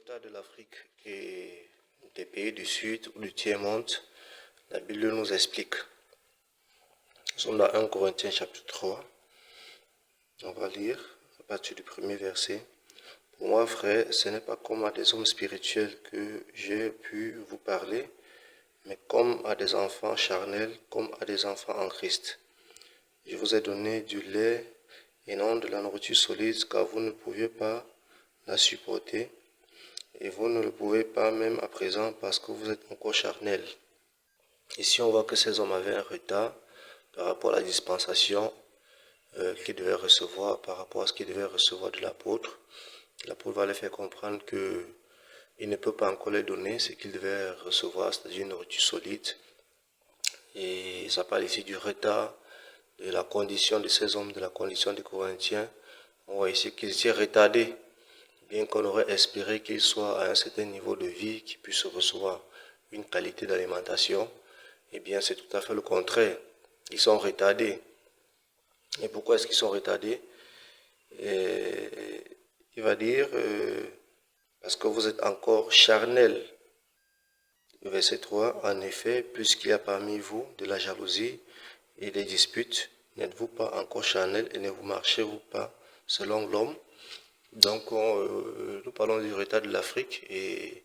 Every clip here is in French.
retard de l'Afrique et des pays du Sud ou du tiers-monde, la Bible nous explique. Nous sommes dans 1 Corinthiens chapitre 3. On va lire à partir du premier verset. Pour moi, frère, ce n'est pas comme à des hommes spirituels que j'ai pu vous parler, mais comme à des enfants charnels, comme à des enfants en Christ. Je vous ai donné du lait et non de la nourriture solide, car vous ne pouviez pas la supporter, et vous ne le pouvez pas même à présent parce que vous êtes encore charnel. Ici, on voit que ces hommes avaient un retard par rapport à la dispensation qu'ils devaient recevoir, par rapport à ce qu'ils devaient recevoir de l'apôtre. L'apôtre va les faire comprendre qu'il ne peut pas encore les donner ce qu'ils devaient recevoir, c'est-à-dire une nourriture solide. Et ça parle ici du retard, de la condition de ces hommes, de la condition des Corinthiens. On voit ici qu'ils étaient retardés, bien qu'on aurait espéré qu'ils soient à un certain niveau de vie, qu'ils puissent recevoir une qualité d'alimentation. Eh bien, c'est tout à fait le contraire. Ils sont retardés. Et pourquoi est-ce qu'ils sont retardés? Il va dire, parce que vous êtes encore charnel. Verset 3, en effet, puisqu'il y a parmi vous de la jalousie et des disputes, n'êtes-vous pas encore charnel et ne vous marchez-vous pas selon l'homme? Donc, nous parlons du retard de l'Afrique et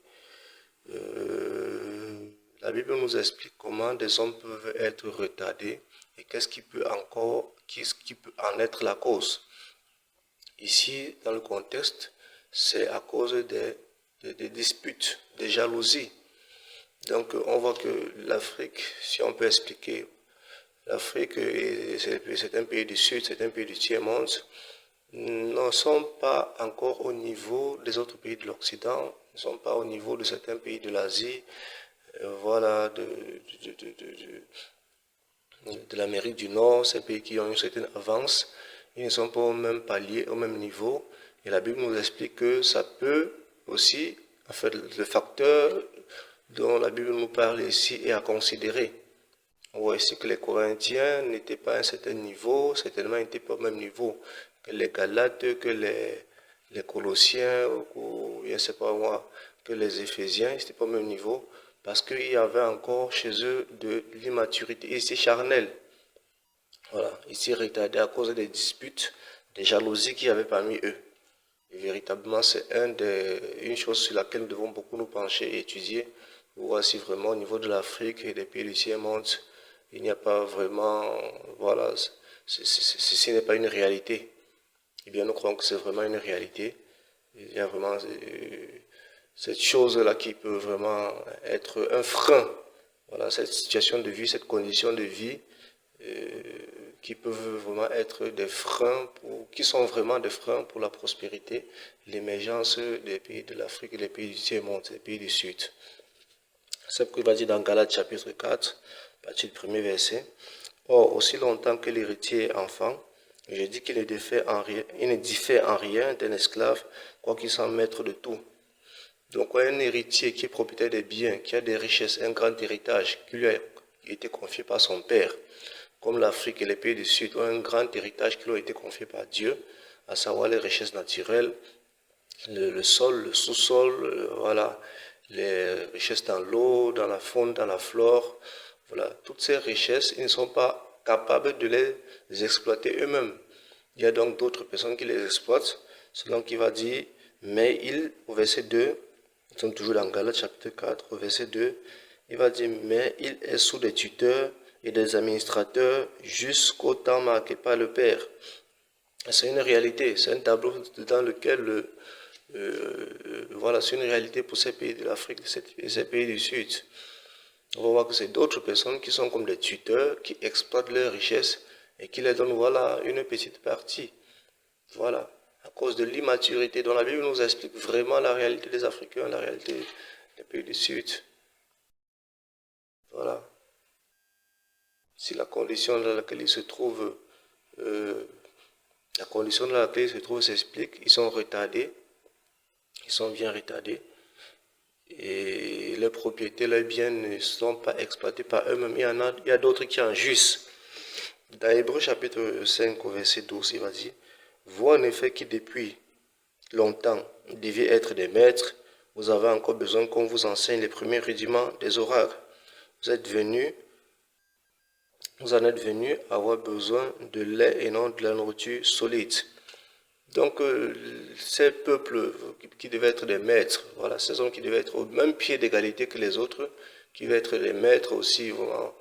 la Bible nous explique comment des hommes peuvent être retardés et qu'est-ce qui peut en être la cause. Ici, dans le contexte, c'est à cause des disputes, des jalousies. Donc, on voit que l'Afrique, si on peut expliquer, l'Afrique, c'est un pays du Sud, c'est un pays du tiers-monde, ne sont pas encore au niveau des autres pays de l'Occident, ne sont pas au niveau de certains pays de l'Asie, voilà, de l'Amérique du Nord, ces pays qui ont une certaine avance, ils ne sont pas au même palier, au même niveau. Et la Bible nous explique que ça peut aussi, en fait, le facteur dont la Bible nous parle ici est à considérer. On voit ici que les Corinthiens n'étaient pas à un certain niveau, certainement ils n'étaient pas au même niveau que les Galates, que les Colossiens, ou je ne sais pas moi, que les Éphésiens, ils n'étaient pas au même niveau, parce qu'il y avait encore chez eux de l'immaturité, ils étaient charnels. Voilà, ils étaient retardés à cause des disputes, des jalousies qu'il y avait parmi eux. Et véritablement, c'est une chose sur laquelle nous devons beaucoup nous pencher et étudier, pour voir si vraiment au niveau de l'Afrique et des pays du tiers-monde, il n'y a pas vraiment, voilà, ceci n'est pas une réalité. Eh bien, nous croyons que c'est vraiment une réalité. Il y a vraiment cette chose-là qui peut vraiment être un frein. Voilà, cette situation de vie, cette condition de vie, qui peuvent vraiment être des freins, qui sont vraiment des freins pour la prospérité, l'émergence des pays de l'Afrique et des pays du tiers-monde, des pays du Sud. C'est ce qu'il va dire dans Galates chapitre 4, à partir du premier verset. Or, aussi longtemps que l'héritier est enfant, je dis qu'il ne diffère en rien d'un esclave, quoiqu'il soit maître de tout. Donc, un héritier qui est propriétaire des biens, qui a des richesses, un grand héritage qui lui a été confié par son père, comme l'Afrique et les pays du Sud ont un grand héritage qui leur a été confié par Dieu, à savoir les richesses naturelles, le sol, le sous-sol, voilà, les richesses dans l'eau, dans la faune, dans la flore. Voilà, toutes ces richesses, ils ne sont pas capables de les exploiter eux-mêmes. Il y a donc d'autres personnes qui les exploitent, selon qui va dire, mais il, au verset 2, nous sommes toujours dans Galates chapitre 4, au verset 2, il va dire, mais il est sous des tuteurs et des administrateurs jusqu'au temps marqué par le Père. C'est une réalité, c'est un tableau dans lequel, voilà, c'est une réalité pour ces pays de l'Afrique et ces pays du Sud. On va voir que c'est d'autres personnes qui sont comme des tuteurs, qui exploitent leurs richesses et qui les donnent, voilà, une petite partie. Voilà, à cause de l'immaturité dont la Bible nous explique vraiment la réalité des Africains, la réalité des pays du Sud. Voilà. Si la condition dans laquelle ils se trouvent, s'explique, ils sont retardés, ils sont bien retardés, et leurs propriétés, leurs biens ne sont pas exploités par eux-mêmes. Il y a d'autres qui en jouissent. Dans Hébreux chapitre 5, au verset 12, il va dire, vous en effet qui depuis longtemps deviez être des maîtres, vous avez encore besoin qu'on vous enseigne les premiers rudiments des oracles. Vous en êtes venus avoir besoin de lait et non de la nourriture solide. Donc, ces peuples qui devaient être des maîtres, voilà, ces hommes qui devaient être au même pied d'égalité que les autres, qui devaient être des maîtres aussi, vraiment,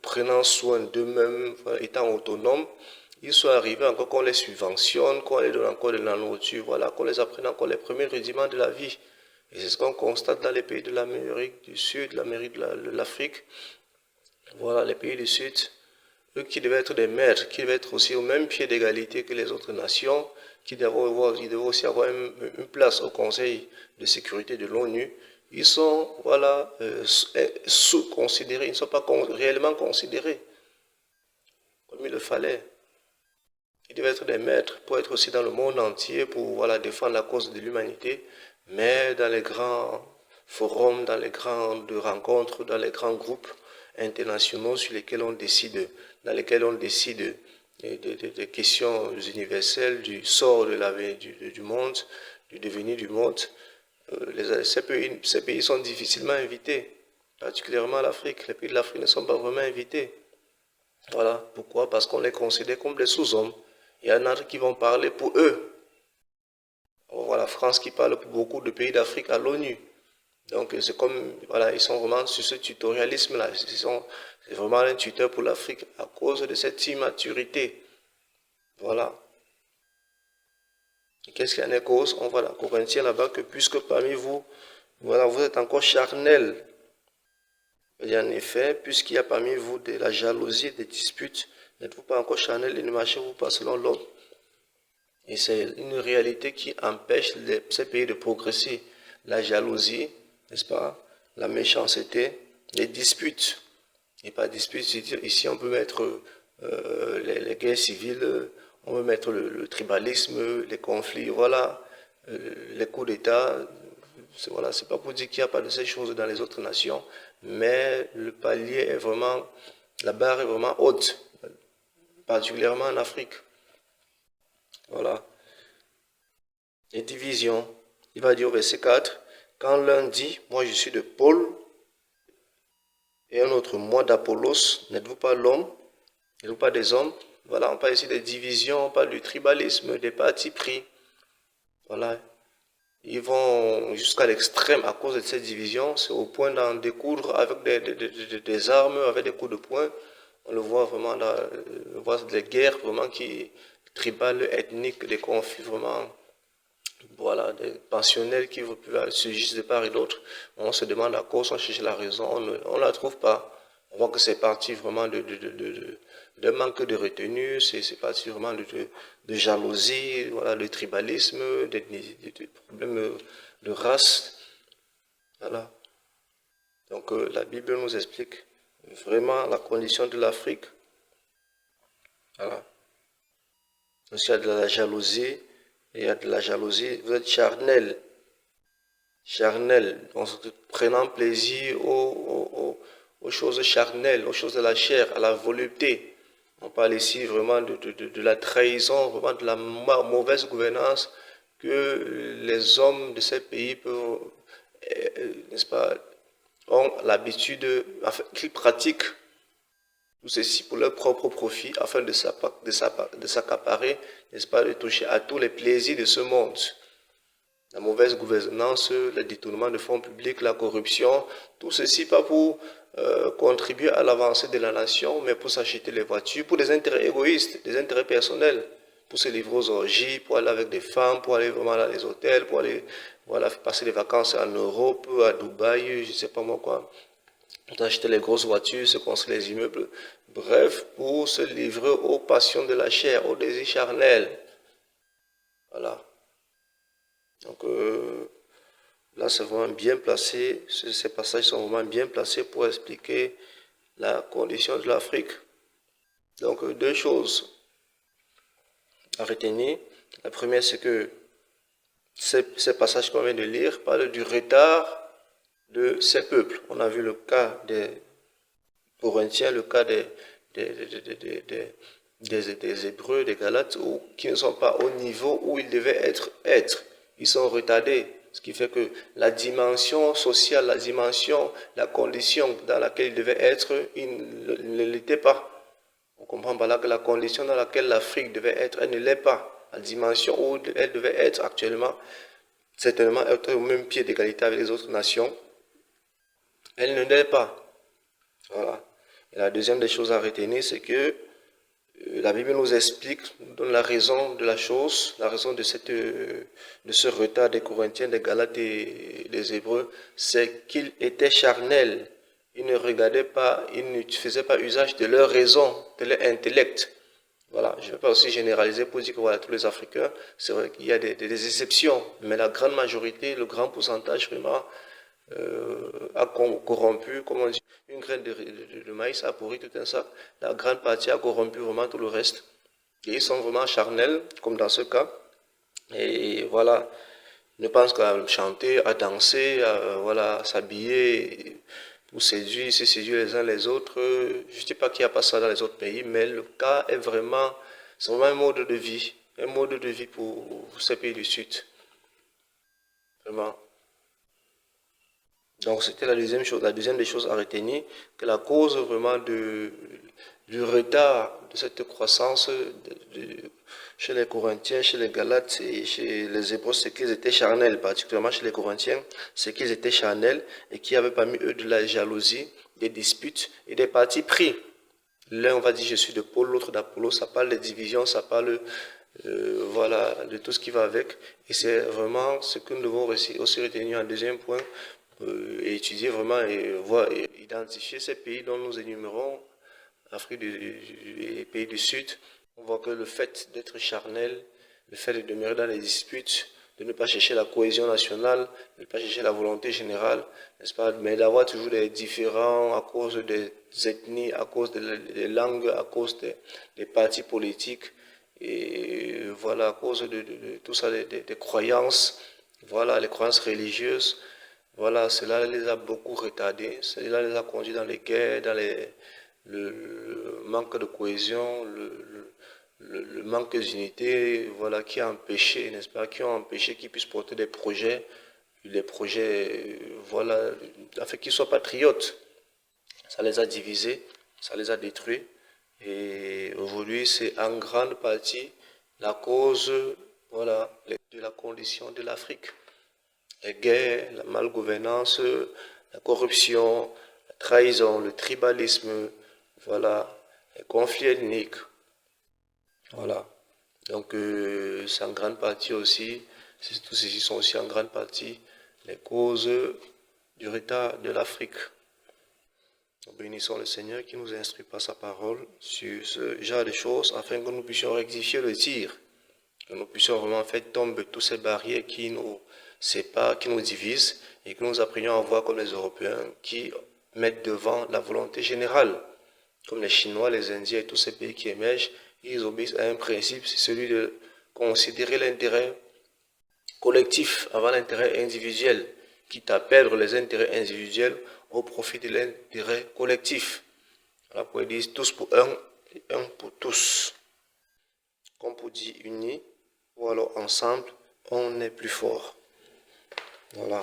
prenant soin d'eux-mêmes, voilà, étant autonomes, ils sont arrivés encore qu'on les subventionne, qu'on les donne encore de la nourriture, voilà, qu'on les apprenne encore les premiers rudiments de la vie. Et c'est ce qu'on constate dans les pays de l'Amérique du Sud, l'Amérique de l'Afrique. Voilà, les pays du Sud, eux qui devaient être des maîtres, qui devaient être aussi au même pied d'égalité que les autres nations, qui devaient aussi avoir une place au Conseil de sécurité de l'ONU, ils sont voilà, sous-considérés, ils ne sont pas réellement considérés comme il le fallait. Ils devaient être des maîtres pour être aussi dans le monde entier, pour voilà, défendre la cause de l'humanité, mais dans les grands forums, dans les grandes rencontres, dans les grands groupes internationaux sur lesquels on décide, dans lesquels on décide des questions universelles, du sort du monde, du devenir du monde, ces pays sont difficilement invités, particulièrement l'Afrique. Les pays de l'Afrique ne sont pas vraiment invités. Voilà, pourquoi? Parce qu'on les considère comme des sous-hommes. Il y en a qui vont parler pour eux. On voit la France qui parle pour beaucoup de pays d'Afrique à l'ONU. Donc c'est comme, voilà, ils sont vraiment sur ce tutorialisme-là. C'est vraiment un tuteur pour l'Afrique à cause de cette immaturité. Voilà. Et qu'est-ce qu'il y en est cause? On voit dans Corinthiens là-bas que puisque parmi vous, voilà, vous êtes encore charnels. Et en effet, puisqu'il y a parmi vous de la jalousie, des disputes, n'êtes-vous pas encore charnels et ne marchez-vous pas selon l'ordre? Et c'est une réalité qui empêche ces pays de progresser. La jalousie, n'est-ce pas? La méchanceté, les disputes. Et par disputes, ici on peut mettre les guerres civiles, on peut mettre le tribalisme, les conflits, voilà, les coups d'État. Voilà, c'est pas pour dire qu'il n'y a pas de ces choses dans les autres nations, mais le palier est vraiment, la barre est vraiment haute, particulièrement en Afrique. Voilà. Les divisions. Il va dire au verset 4, quand l'un dit, moi je suis de Paul, et un autre, moi d'Apollos, n'êtes-vous pas l'homme? N'êtes-vous pas des hommes? Voilà, on parle ici des divisions, on parle du tribalisme, des partis pris. Voilà. Ils vont jusqu'à l'extrême à cause de cette division. C'est au point d'en découdre avec des armes, avec des coups de poing. On le voit vraiment là, on voit des guerres vraiment qui tribales, ethniques, des conflits vraiment, voilà, des pensionnels qui surgissent de part et d'autre. On se demande à cause, on cherche la raison, on ne la trouve pas. On voit que c'est parti vraiment de manque de retenue, c'est parti vraiment de jalousie, voilà, le tribalisme, des problèmes de race. Voilà. Donc la Bible nous explique vraiment la condition de l'Afrique. Voilà. Donc, il y a de la jalousie, il y a de la jalousie, vous êtes charnel. Charnel, en prenant plaisir aux choses charnelles, aux choses de la chair, à la volupté. On parle ici vraiment de la trahison, vraiment de la mauvaise gouvernance que les hommes de ces pays peuvent, n'est-ce pas, ont l'habitude, enfin, qu'ils pratiquent tout ceci pour leur propre profit, afin de s'accaparer, n'est-ce pas, de toucher à tous les plaisirs de ce monde. La mauvaise gouvernance, le détournement de fonds publics, la corruption, tout ceci pas pour contribuer à l'avancée de la nation, mais pour s'acheter les voitures, pour des intérêts égoïstes, des intérêts personnels, pour se livrer aux orgies, pour aller avec des femmes, pour aller vraiment dans les hôtels, pour aller voilà, passer des vacances en Europe, à Dubaï, je ne sais pas moi quoi, pour acheter les grosses voitures, se construire les immeubles, bref, pour se livrer aux passions de la chair, aux désirs charnels. Voilà. Donc là, c'est vraiment bien placé, ces passages sont vraiment bien placés pour expliquer la condition de l'Afrique. Donc deux choses à retenir. La première, c'est que ces passages qu'on vient de lire parlent du retard de ces peuples. On a vu le cas des Corinthiens, le cas des Hébreux, des Galates, qui ne sont pas au niveau où ils devaient être. Ils sont retardés. Ce qui fait que la dimension sociale, la condition dans laquelle il devait être, il ne l'était pas. On comprend par là que la condition dans laquelle l'Afrique devait être, elle ne l'est pas. La dimension où elle devait être actuellement, certainement être au même pied d'égalité avec les autres nations, elle ne l'est pas. Voilà. Et la deuxième des choses à retenir, c'est que la Bible nous explique, nous donne la raison de la chose, la raison de ce retard des Corinthiens, des Galates et des Hébreux, c'est qu'ils étaient charnels. Ils ne regardaient pas, ils ne faisaient pas usage de leur raison, de leur intellect. Voilà, je ne vais pas aussi généraliser pour dire que voilà, tous les Africains, c'est vrai qu'il y a des exceptions, mais la grande majorité, le grand pourcentage vraiment a corrompu, comment on dit, une graine de maïs a pourri tout un sac. La grande partie a corrompu vraiment tout le reste. Et ils sont vraiment charnels, comme dans ce cas. Et voilà, ne pensent qu'à chanter, à danser, à voilà, s'habiller pour séduire, se séduire les uns les autres. Je ne dis pas qu'il n'y a pas ça dans les autres pays, mais le cas est vraiment, c'est vraiment un mode de vie pour ces pays du Sud. Vraiment. Donc c'était la deuxième chose, la deuxième des choses à retenir, que la cause vraiment du retard de cette croissance chez les Corinthiens, chez les Galates et chez les Hébreux, c'est qu'ils étaient charnels, particulièrement chez les Corinthiens, c'est qu'ils étaient charnels et qu'il y avait parmi eux de la jalousie, des disputes et des partis pris. L'un on va dire je suis de Paul, l'autre d'Apollo, ça parle de divisions, ça parle voilà, de tout ce qui va avec. Et c'est vraiment ce que nous devons aussi retenir en deuxième point, et étudier vraiment et voir et identifier ces pays dont nous énumérons, Afrique et pays du Sud. On voit que le fait d'être charnel, le fait de demeurer dans les disputes, de ne pas chercher la cohésion nationale, de ne pas chercher la volonté générale, n'est-ce pas, mais d'avoir toujours des différends à cause des ethnies, à cause des langues, à cause des partis politiques, et voilà, à cause de tout ça, des croyances, voilà, les croyances religieuses. Voilà, cela les a beaucoup retardés, cela les a conduits dans les guerres, dans le manque de cohésion, le manque d'unité, voilà, qui a empêché, n'est-ce pas, qui ont empêché qu'ils puissent porter des projets, voilà, afin qu'ils soient patriotes. Ça les a divisés, ça les a détruits, et aujourd'hui, c'est en grande partie la cause, voilà, de la condition de l'Afrique. Les guerres, la malgouvernance, la corruption, la trahison, le tribalisme, voilà, les conflits ethniques, voilà. Donc, c'est en grande partie aussi, tous ceci sont aussi en grande partie les causes du retard de l'Afrique. Nous bénissons le Seigneur qui nous instruit par sa parole sur ce genre de choses afin que nous puissions rectifier le tir, que nous puissions vraiment faire tomber toutes ces barrières qui nous séparent, qui nous divisent et que nous apprenions à voir comme les Européens qui mettent devant la volonté générale. Comme les Chinois, les Indiens et tous ces pays qui émergent, ils obéissent à un principe, c'est celui de considérer l'intérêt collectif avant l'intérêt individuel, quitte à perdre les intérêts individuels au profit de l'intérêt collectif. Voilà pourquoi ils disent tous pour un et un pour tous. Comme pour dire unis, ou alors ensemble, on est plus fort. Voilà.